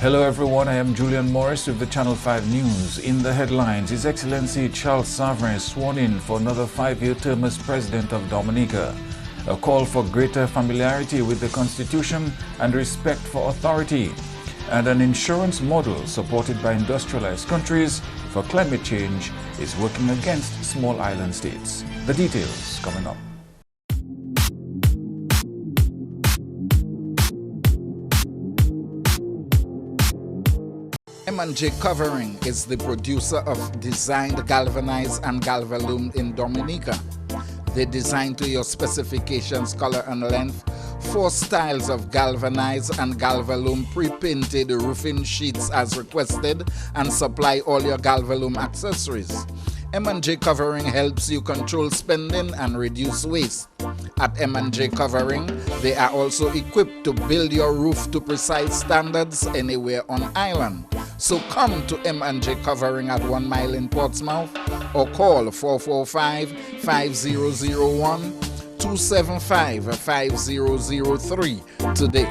Hello everyone, I am Julian Morris with the Channel 5 News. In the headlines, His Excellency Charles Savrin is sworn in for another 5-year term as President of Dominica. A call for greater familiarity with the Constitution and respect for authority. And an insurance model supported by industrialized countries for climate change is working against small island states. The details coming up. M&J Covering is the producer of designed galvanized and galvalume in Dominica. They design to your specifications, color and length, 4 styles of galvanized and galvalume pre-painted roofing sheets as requested, and supply all your galvalume accessories. M&J Covering helps you control spending and reduce waste. At M&J Covering, they are also equipped to build your roof to precise standards anywhere on island. So come to M&J Covering at 1 Mile in Portsmouth or call 445-5001 275-5003 today.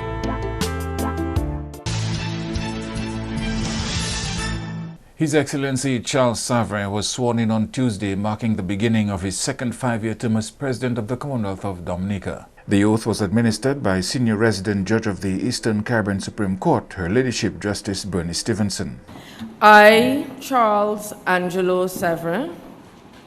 His Excellency Charles Savrin was sworn in on Tuesday, marking the beginning of his second 5-year term as President of the Commonwealth of Dominica. The oath was administered by Senior Resident Judge of the Eastern Caribbean Supreme Court, Her Ladyship Justice Bernie Stevenson. I, Charles Angelo Savrin.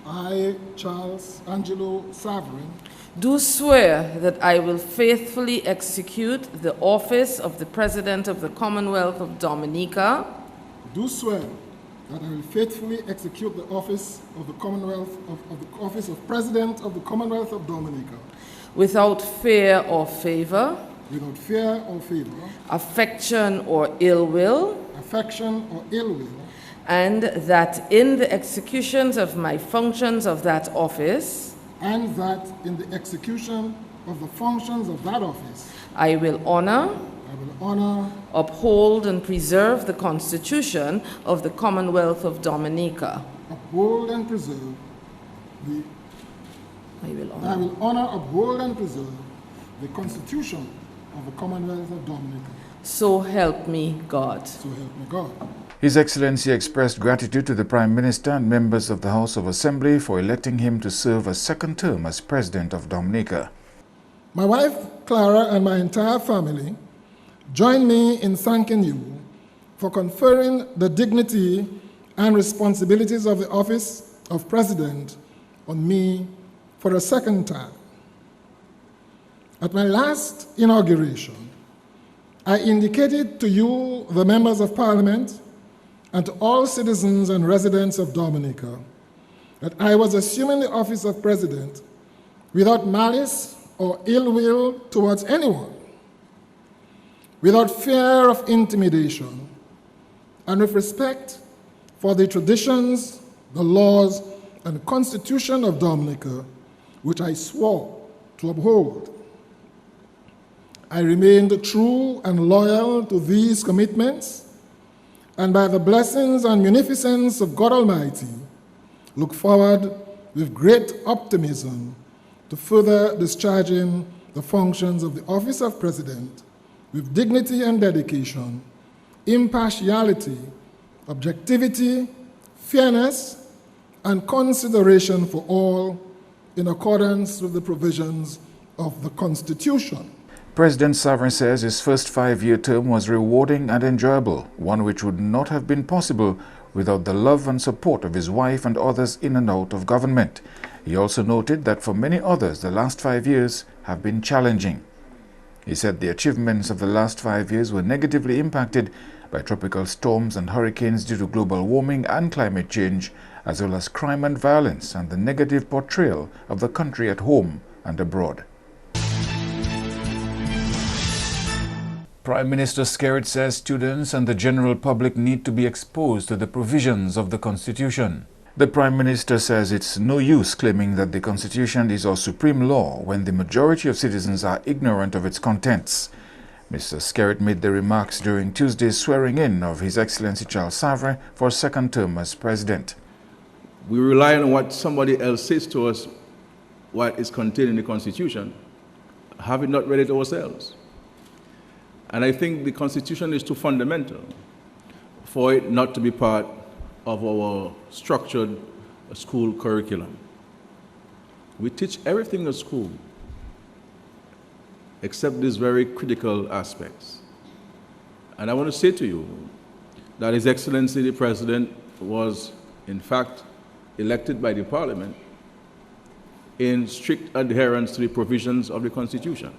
I, Charles Angelo Savrin. Do swear that I will faithfully execute the office of the President of the Commonwealth of Dominica. Do swear that I will faithfully execute the office of the office of President of the Commonwealth of Dominica. Without fear or favor. Without fear or favor. Affection or ill will. Affection or ill will. And that in the executions of my functions of that office. And that in the execution of the functions of that office. I will honor. Uphold and preserve the Constitution of the Commonwealth of Dominica. Uphold and preserve the. I will honor, uphold, and preserve the Constitution of the Commonwealth of Dominica. So help me God. So help me God. His Excellency expressed gratitude to the Prime Minister and members of the House of Assembly for electing him to serve a second term as President of Dominica. My wife, Clara, and my entire family join me in thanking you for conferring the dignity and responsibilities of the office of President on me for a second time. At my last inauguration, I indicated to you, the members of Parliament, and to all citizens and residents of Dominica, that I was assuming the office of President without malice or ill will towards anyone, without fear of intimidation, and with respect for the traditions, the laws, and Constitution of Dominica, which I swore to uphold. I remained true and loyal to these commitments, and by the blessings and munificence of God Almighty, look forward with great optimism to further discharging the functions of the office of President with dignity and dedication, impartiality, objectivity, fairness, and consideration for all in accordance with the provisions of the Constitution. President Savrin says his first 5-year term was rewarding and enjoyable, one which would not have been possible without the love and support of his wife and others in and out of government. He also noted that for many others, the last 5 years have been challenging. He said the achievements of the last 5 years were negatively impacted by tropical storms and hurricanes due to global warming and climate change, as well as crime and violence and the negative portrayal of the country at home and abroad. Prime Minister Skerrit says students and the general public need to be exposed to the provisions of the Constitution. The Prime Minister says it's no use claiming that the Constitution is our supreme law when the majority of citizens are ignorant of its contents. Mr. Skerrit made the remarks during Tuesday's swearing-in of His Excellency Charles Savrin for a second term as President. We rely on what somebody else says to us, what is contained in the Constitution, having not read it ourselves. And I think the Constitution is too fundamental for it not to be part of our structured school curriculum. We teach everything at school except these very critical aspects. And I want to say to you that His Excellency the President was, in fact, elected by the Parliament in strict adherence to the provisions of the Constitution.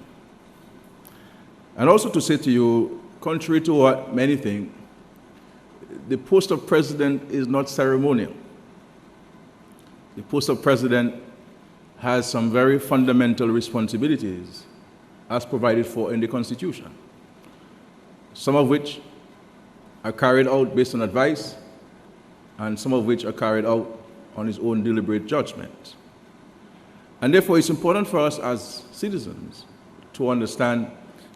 And also to say to you, contrary to what many think, the post of President is not ceremonial. The post of President has some very fundamental responsibilities as provided for in the Constitution, some of which are carried out based on advice, and some of which are carried out on his own deliberate judgment. And therefore, it's important for us as citizens to understand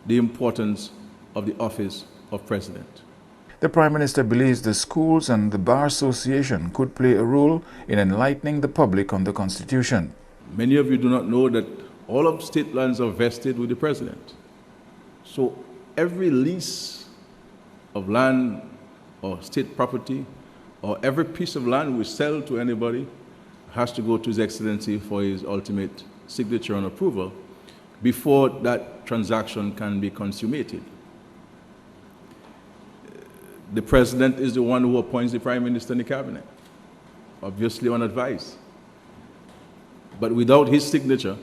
the importance of the office of President. The Prime Minister believes the schools and the Bar Association could play a role in enlightening the public on the Constitution. Many of you do not know that all of state lands are vested with the President. So every lease of land or state property or every piece of land we sell to anybody has to go to His Excellency for his ultimate signature and approval before that transaction can be consummated. The President is the one who appoints the Prime Minister and the Cabinet, obviously on advice. But without his signature,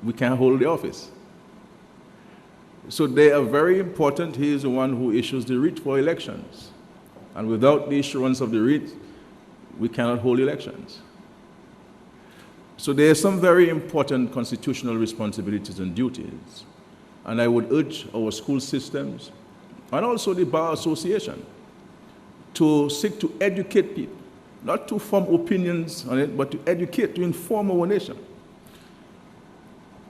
we can't hold the office. So they are very important. He is the one who issues the writ for elections. And without the issuance of the writ, we cannot hold elections. So there are some very important constitutional responsibilities and duties. And I would urge our school systems and also the Bar Association to seek to educate people, not to form opinions on it, but to educate, to inform our nation.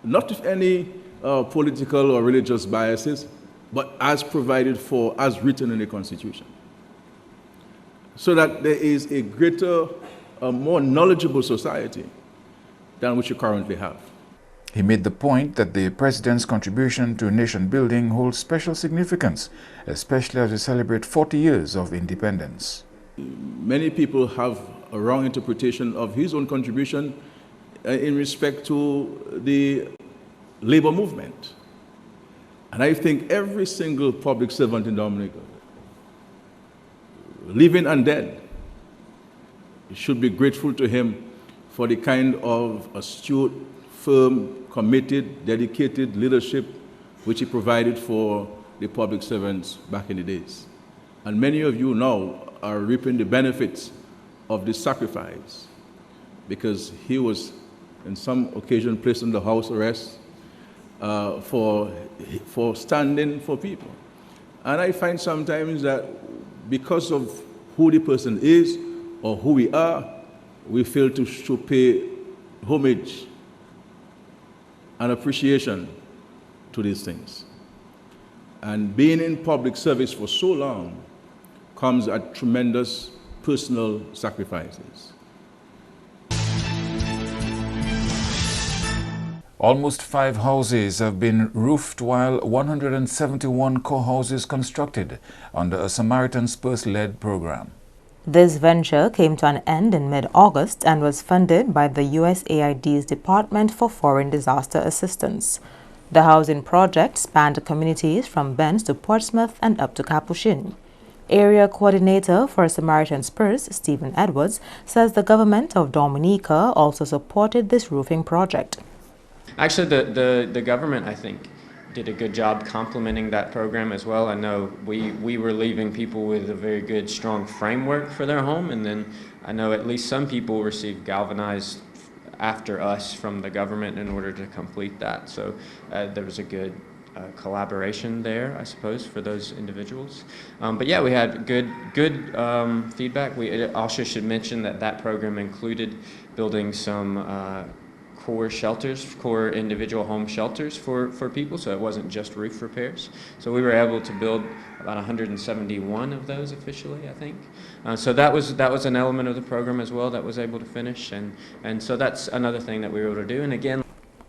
Not with any political or religious biases, but as provided for, as written in the Constitution. So that there is a greater, more knowledgeable society than which you currently have. He made the point that the President's contribution to nation building holds special significance, especially as we celebrate 40 years of independence. Many people have a wrong interpretation of his own contribution in respect to the labor movement. And I think every single public servant in Dominica, living and dead, should be grateful to him for the kind of astute, firm, committed, dedicated leadership which he provided for the public servants back in the days. And many of you now are reaping the benefits of this sacrifice because he was, in some occasion, placed under house arrest for standing for people. And I find sometimes that because of who the person is or who we are, we fail to pay homage and appreciation to these things. And being in public service for so long comes at tremendous personal sacrifices. Almost 5 houses have been roofed while 171 co-houses constructed under a Samaritan Purse-led program. This venture came to an end in mid-August and was funded by the USAID's Department for Foreign Disaster Assistance. The housing project spanned communities from Benz to Portsmouth and up to Capuchin. Area Coordinator for Samaritan Purse, Stephen Edwards, says the government of Dominica also supported this roofing project. Actually, the government, I think, did a good job complementing that program as well. I know we were leaving people with a very good, strong framework for their home, and then I know at least some people received galvanized after us from the government in order to complete that. So there was a good collaboration there, I suppose, for those individuals. But yeah, we had good feedback. We also should mention that program included building some core individual home shelters for people, so it wasn't just roof repairs. So we were able to build about 171 of those officially, I think. So that was an element of the program as well that was able to finish, and so that's another thing that we were able to do. And again,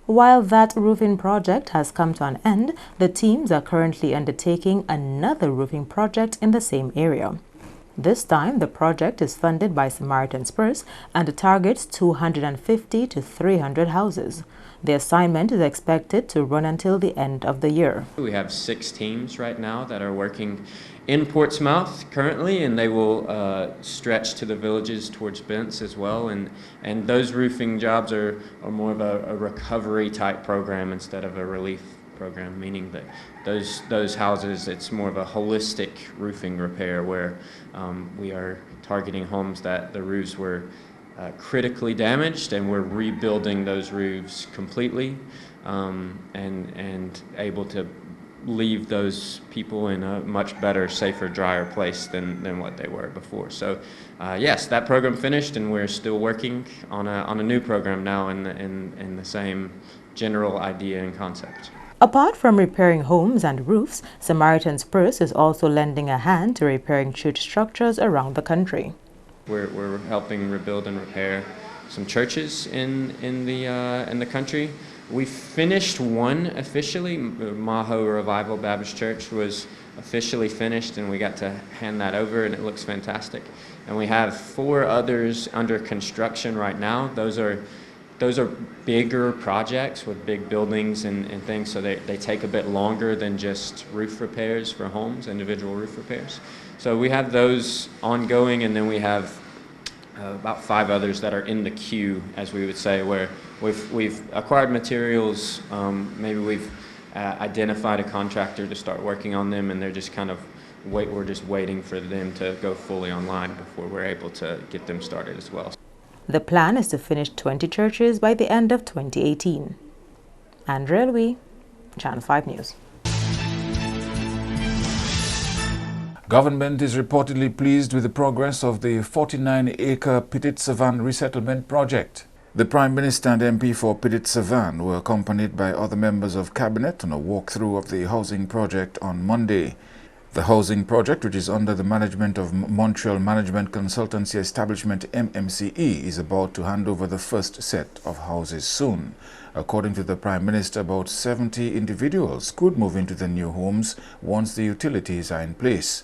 While that roofing project has come to an end, the teams are currently undertaking another roofing project in the same area. This time, the project is funded by Samaritan's Purse and targets 250 to 300 houses. The assignment is expected to run until the end of the year. We have 6 teams right now that are working in Portsmouth currently, and they will stretch to the villages towards Bents as well. And those roofing jobs are more of a recovery type program instead of a relief program, meaning that those houses, it's more of a holistic roofing repair where we are targeting homes that the roofs were critically damaged, and we're rebuilding those roofs completely and able to leave those people in a much better, safer, drier place than what they were before. So yes, that program finished, and we're still working on a new program now in the same general idea and concept. Apart from repairing homes and roofs, Samaritan's Purse is also lending a hand to repairing church structures around the country. We're helping rebuild and repair some churches in the country. We finished one officially. Maho Revival Baptist Church was officially finished, and we got to hand that over, and it looks fantastic. And we have 4 others under construction right now. Those are bigger projects with big buildings and things, so they take a bit longer than just roof repairs for homes, individual roof repairs. So we have those ongoing, and then we have about 5 others that are in the queue, as we would say, where we've acquired materials, maybe we've identified a contractor to start working on them, and they're just kind of we're just waiting for them to go fully online before we're able to get them started as well. The plan is to finish 20 churches by the end of 2018. Andrea Louis, Channel 5 News. Government is reportedly pleased with the progress of the 49-acre Petit Savan resettlement project. The Prime Minister and MP for Petit Savan were accompanied by other members of Cabinet on a walkthrough of the housing project on Monday. The housing project, which is under the management of Montreal Management Consultancy Establishment MMCE, is about to hand over the first set of houses soon. According to the Prime Minister, about 70 individuals could move into the new homes once the utilities are in place.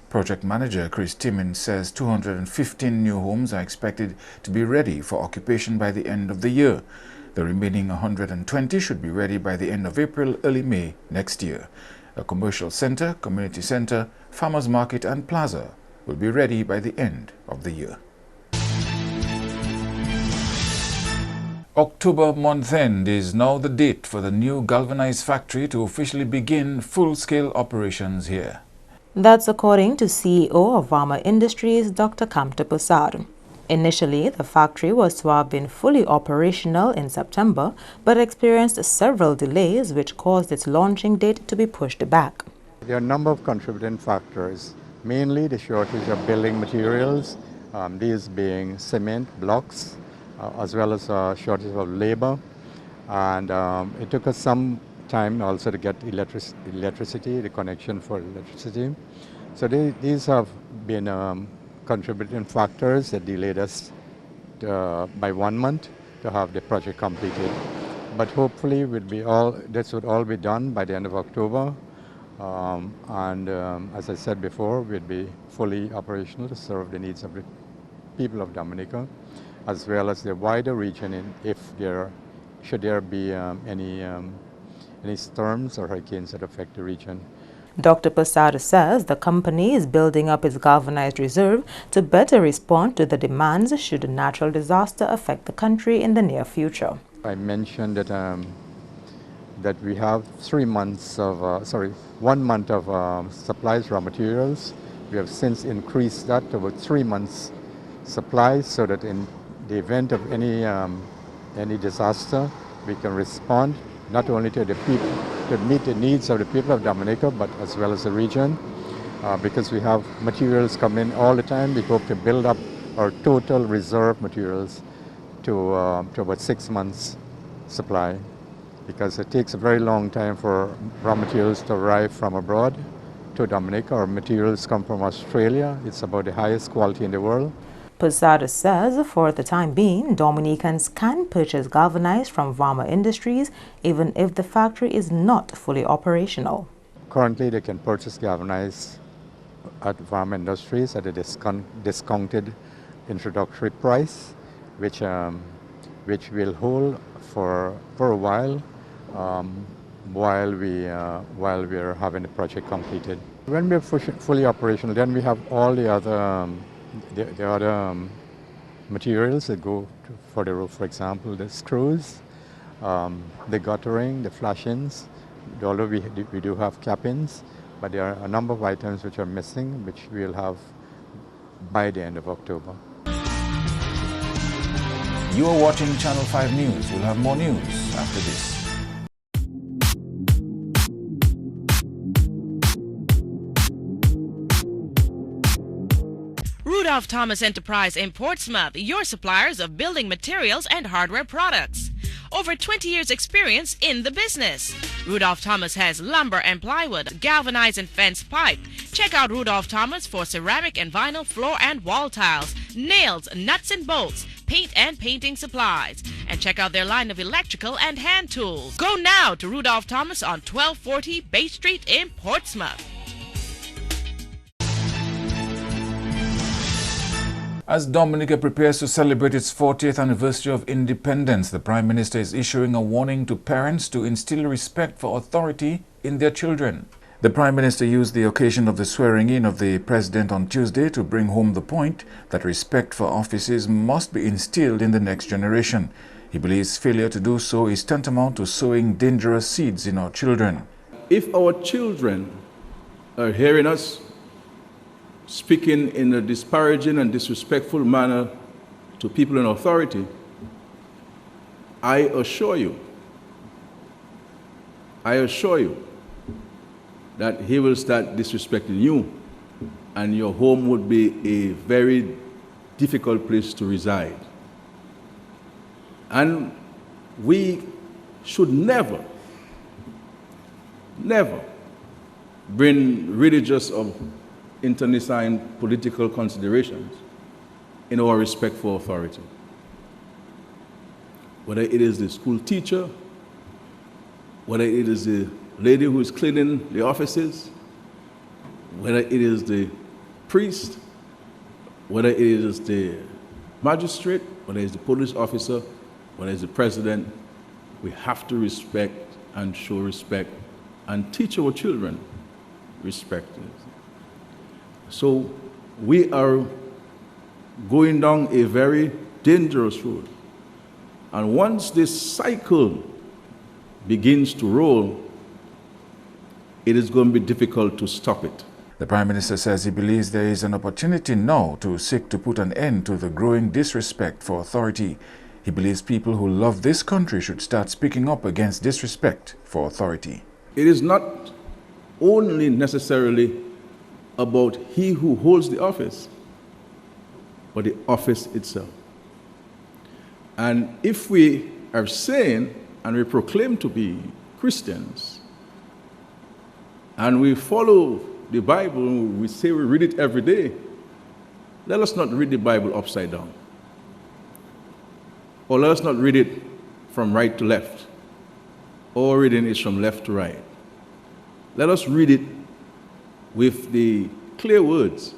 Project Manager Chris Timmins says 215 new homes are expected to be ready for occupation by the end of the year. The remaining 120 should be ready by the end of April, early May next year. A commercial center, community center, farmers market and plaza will be ready by the end of the year. October month end is now the date for the new galvanized factory to officially begin full-scale operations here. That's according to CEO of Varma Industries, Dr. Kamta Prasad. Initially, the factory was to have been fully operational in September, but experienced several delays which caused its launching date to be pushed back. There are a number of contributing factors, mainly the shortage of building materials, these being cement blocks, as well as a shortage of labor. And it took us some time also to get electricity, the connection for electricity. So these have been contributing factors that delayed us by 1 month to have the project completed. But hopefully this would all be done by the end of October. As I said before, we'd be fully operational to serve the needs of the people of Dominica, as well as the wider region should there be any storms or hurricanes that affect the region. Dr. Prasad says the company is building up its galvanized reserve to better respond to the demands should a natural disaster affect the country in the near future. I mentioned that we have 1 month of supplies, raw materials. We have since increased that to about 3 months supplies, so that in the event of any disaster, we can respond not only to the people, to meet the needs of the people of Dominica, but as well as the region. Because we have materials come in all the time, we hope to build up our total reserve materials to about 6 months supply, because it takes a very long time for raw materials to arrive from abroad to Dominica. Our materials come from Australia. It's about the highest quality in the world. Posada says for the time being, Dominicans can purchase galvanized from Varma Industries even if the factory is not fully operational. Currently, they can purchase galvanized at Varma Industries at a discounted introductory price, which will hold for a while while we're having the project completed. When we're fully operational, then we have all the other materials that go for the roof. For example, the screws, the guttering, the flashings. Although we do have cap-ins, but there are a number of items which are missing, which we'll have by the end of October. You are watching Channel 5 News. We'll have more news after this. Rudolph Thomas Enterprise in Portsmouth, your suppliers of building materials and hardware products. Over 20 years experience in the business. Rudolph Thomas has lumber and plywood, galvanized and fence pipe. Check out Rudolph Thomas for ceramic and vinyl floor and wall tiles, nails, nuts and bolts, paint and painting supplies. And check out their line of electrical and hand tools. Go now to Rudolph Thomas on 1240 Bay Street in Portsmouth. As Dominica prepares to celebrate its 40th anniversary of independence, the Prime Minister is issuing a warning to parents to instill respect for authority in their children. The Prime Minister used the occasion of the swearing-in of the President on Tuesday to bring home the point that respect for offices must be instilled in the next generation. He believes failure to do so is tantamount to sowing dangerous seeds in our children. If our children are hearing us speaking in a disparaging and disrespectful manner to people in authority, I assure you that he will start disrespecting you, and your home would be a very difficult place to reside. And we should never bring religious or internecine political considerations in our respect for authority. Whether it is the school teacher, whether it is the lady who is cleaning the offices, whether it is the priest, whether it is the magistrate, whether it is the police officer, whether it is the president, we have to respect and show respect and teach our children respect. So we are going down a very dangerous road. And once this cycle begins to roll, it is going to be difficult to stop it. The Prime Minister says he believes there is an opportunity now to seek to put an end to the growing disrespect for authority. He believes people who love this country should start speaking up against disrespect for authority. It is not only necessarily about he who holds the office, but the office itself. And if we are saying and we proclaim to be Christians, and we follow the Bible, we say we read it every day, let us not read the Bible upside down. Or let us not read it from right to left, or reading it from left to right. Let us read it with the clear words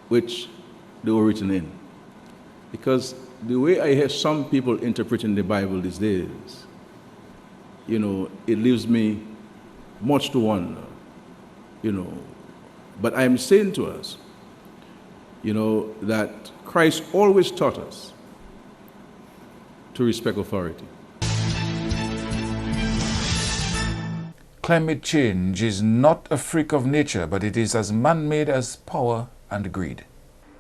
which they were written in. Because the way I hear some people interpreting the Bible these days, it leaves me much to wonder, But I am saying to us, that Christ always taught us to respect authority. Climate change is not a freak of nature, but it is as man-made as power and greed.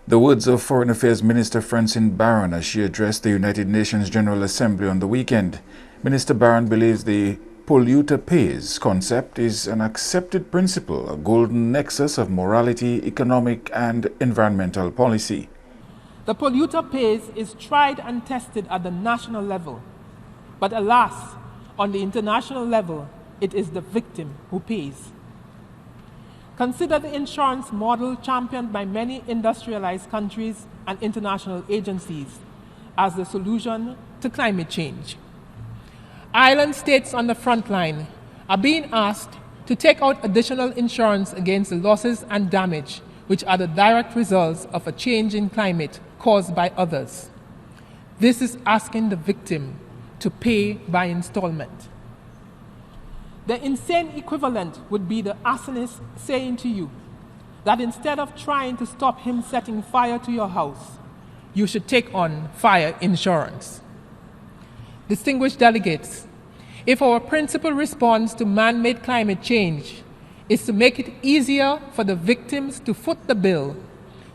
The words of Foreign Affairs Minister Francine Barron as she addressed the United Nations General Assembly on the weekend. Minister Barron believes the polluter pays concept is an accepted principle, a golden nexus of morality, economic and environmental policy. The polluter pays is tried and tested at the national level, but alas, on the international level, it is the victim who pays. Consider the insurance model championed by many industrialized countries and international agencies as the solution to climate change. Island states on the front line are being asked to take out additional insurance against the losses and damage which are the direct results of a change in climate caused by others. This is asking the victim to pay by installment. The insane equivalent would be the arsonist saying to you that instead of trying to stop him setting fire to your house, you should take on fire insurance. Distinguished delegates, if our principal response to man-made climate change is to make it easier for the victims to foot the bill,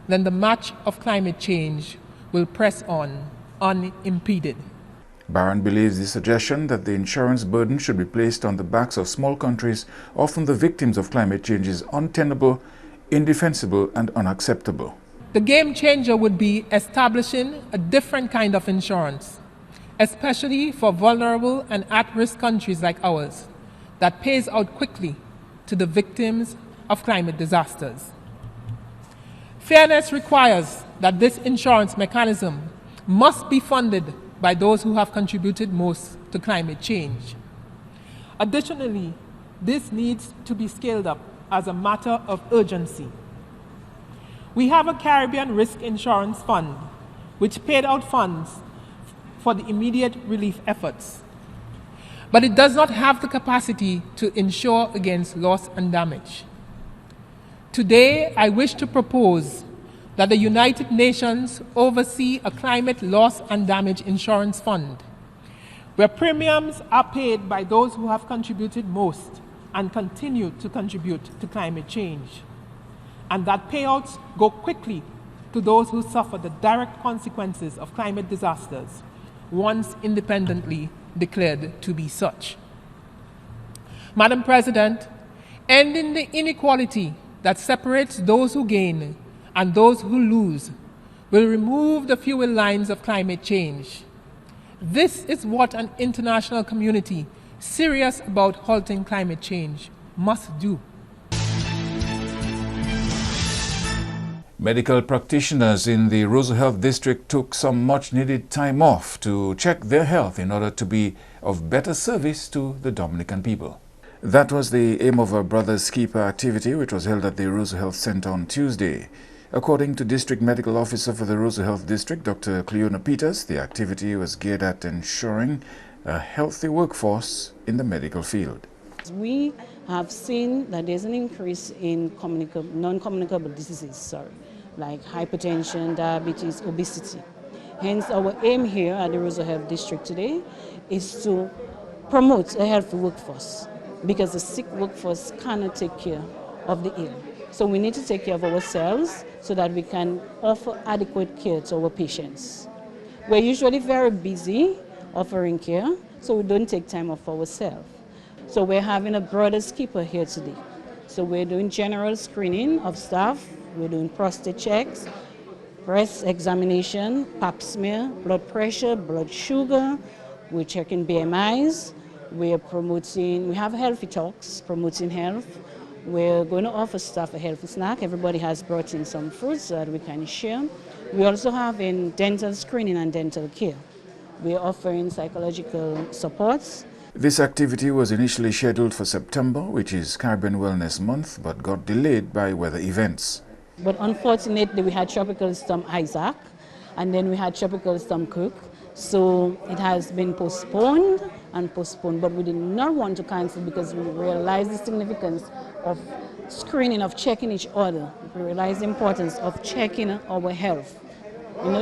then the march of climate change will press on unimpeded. Barron believes the suggestion that the insurance burden should be placed on the backs of small countries, often the victims of climate change, is untenable, indefensible, and unacceptable. The game changer would be establishing a different kind of insurance, especially for vulnerable and at-risk countries like ours, that pays out quickly to the victims of climate disasters. Fairness requires that this insurance mechanism must be funded by those who have contributed most to climate change. Additionally, this needs to be scaled up as a matter of urgency. We have a Caribbean Risk Insurance Fund, which paid out funds for the immediate relief efforts, but it does not have the capacity to insure against loss and damage. Today, I wish to propose that the United Nations oversee a climate loss and damage insurance fund, where premiums are paid by those who have contributed most and continue to contribute to climate change, and that payouts go quickly to those who suffer the direct consequences of climate disasters, once independently declared to be such. Madam President, ending the inequality that separates those who gain and those who lose will remove the fuel lines of climate change. This is what an international community serious about halting climate change must do. Medical practitioners in the Roseau Health District took some much-needed time off to check their health in order to be of better service to the Dominican people. That was the aim of a Brothers Keeper activity which was held at the Roseau Health Center on Tuesday. According to District Medical Officer for the Roseau Health District, Dr. Cleona Peters, the activity was geared at ensuring a healthy workforce in the medical field. We have seen that there's an increase in non-communicable diseases, like hypertension, diabetes, obesity. Hence, our aim here at the Roseau Health District today is to promote a healthy workforce, because the sick workforce cannot take care of the ill. So we need to take care of ourselves so that we can offer adequate care to our patients. We're usually very busy offering care, so we don't take time off for ourselves. So we're having a Brothers Keeper here today. So we're doing general screening of staff, we're doing prostate checks, breast examination, pap smear, blood pressure, blood sugar, we're checking BMIs, we have healthy talks, promoting health. We're going to offer staff a healthy snack. Everybody has brought in some fruits so that we can share. We also have in dental screening and dental care. We're offering psychological supports. This activity was initially scheduled for September, which is Caribbean Wellness Month, but got delayed by weather events. But unfortunately, we had Tropical Storm Isaac, and then we had Tropical Storm Cook. So it has been postponed and postponed, but we did not want to cancel because we realized the significance of screening, of checking each other. We realized the importance of checking our health.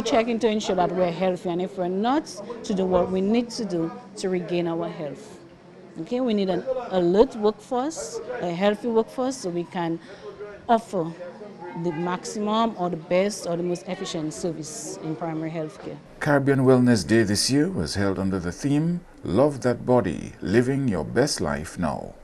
Checking to ensure that we're healthy, and if we're not, to do what we need to do to regain our health. Okay, we need an alert workforce, a healthy workforce, so we can offer the maximum or the best or the most efficient service in primary health care. Caribbean Wellness Day this year was held under the theme, Love That Body, Living Your Best Life Now.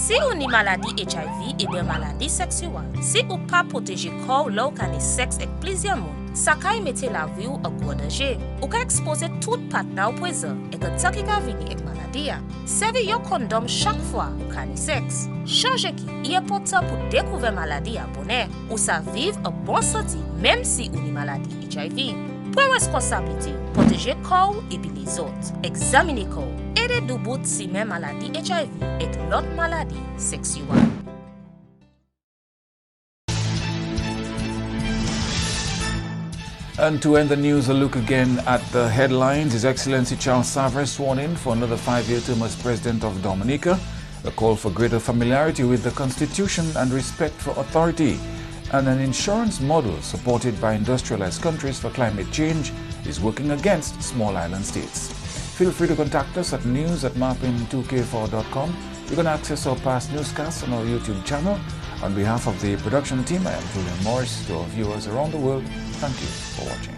Si ou ni maladie HIV et bien maladie sexuelle, si ou pas protéger corps là ou kane sexe avec plusieurs monde, ça kay mette la vie ou en gros danger. Ou ka exposer tout partenaire au poison et que ça qui ka vini avec maladie. Servez yon condom chaque fois ou kane sexe. Changer qui est important pour découvrir maladie à bonheur ou ça vivre en bonne santé même si ou ni maladie HIV. Pour responsabilité, protéger corps et puis les autres. Examiner corps. Aider de bout si même maladie HIV et l'autre maladie sexuelle. And to end the news, a look again at the headlines. His Excellency Charles Savre sworn in for another 5-year term as President of Dominica. A call for greater familiarity with the Constitution and respect for authority. And an insurance model supported by industrialized countries for climate change is working against small island states. Feel free to contact us at news@mapping2k4.com. You can access our past newscasts on our YouTube channel. On behalf of the production team, I am Julian Morris. To our viewers around the world, thank you for watching.